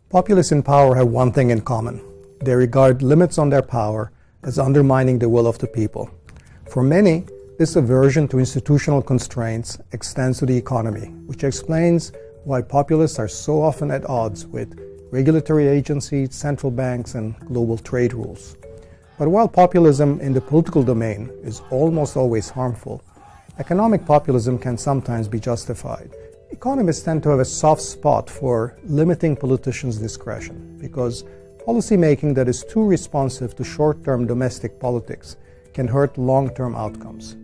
Populists in power have one thing in common. They regard limits on their power as undermining the will of the people. For many, this aversion to institutional constraints extends to the economy, which explains why populists are so often at odds with regulatory agencies, central banks, and global trade rules. But while populism in the political domain is almost always harmful, economic populism can sometimes be justified. Economists tend to have a soft spot for limiting politicians' discretion because policymaking that is too responsive to short-term domestic politics can hurt long-term outcomes.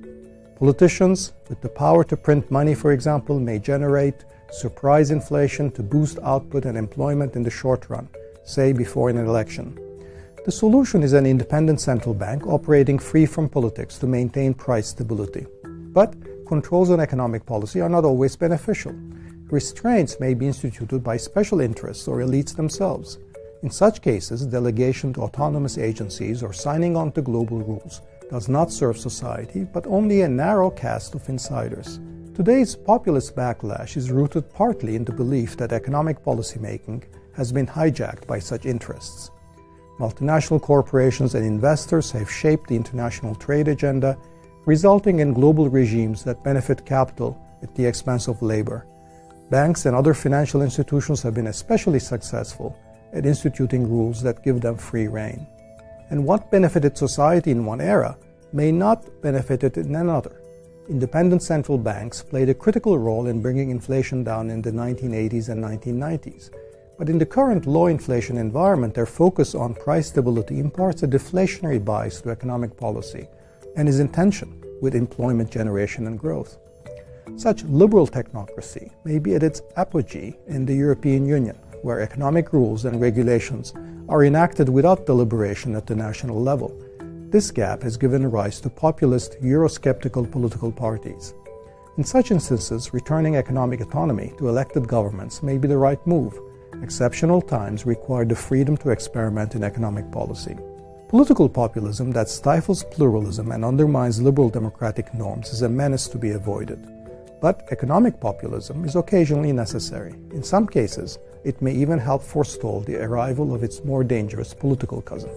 Politicians with the power to print money, for example, may generate surprise inflation to boost output and employment in the short run, say before an election. The solution is an independent central bank operating free from politics to maintain price stability. But controls on economic policy are not always beneficial. Restraints may be instituted by special interests or elites themselves. In such cases, delegation to autonomous agencies or signing on to global rules does not serve society, but only a narrow caste of insiders. Today's populist backlash is rooted partly in the belief that economic policymaking has been hijacked by such interests. Multinational corporations and investors have shaped the international trade agenda, resulting in global regimes that benefit capital at the expense of labor. Banks and other financial institutions have been especially successful at instituting rules that give them free rein. And what benefited society in one era may not benefit it in another. Independent central banks played a critical role in bringing inflation down in the 1980s and 1990s. But in the current low inflation environment, their focus on price stability imparts a deflationary bias to economic policy and is in tension with employment generation and growth. Such liberal technocracy may be at its apogee in the European Union, where economic rules and regulations are enacted without deliberation at the national level. This gap has given rise to populist, Eurosceptical political parties. In such instances, returning economic autonomy to elected governments may be the right move. Exceptional times require the freedom to experiment in economic policy. Political populism that stifles pluralism and undermines liberal democratic norms is a menace to be avoided. But economic populism is occasionally necessary. In some cases, it may even help forestall the arrival of its more dangerous political cousin.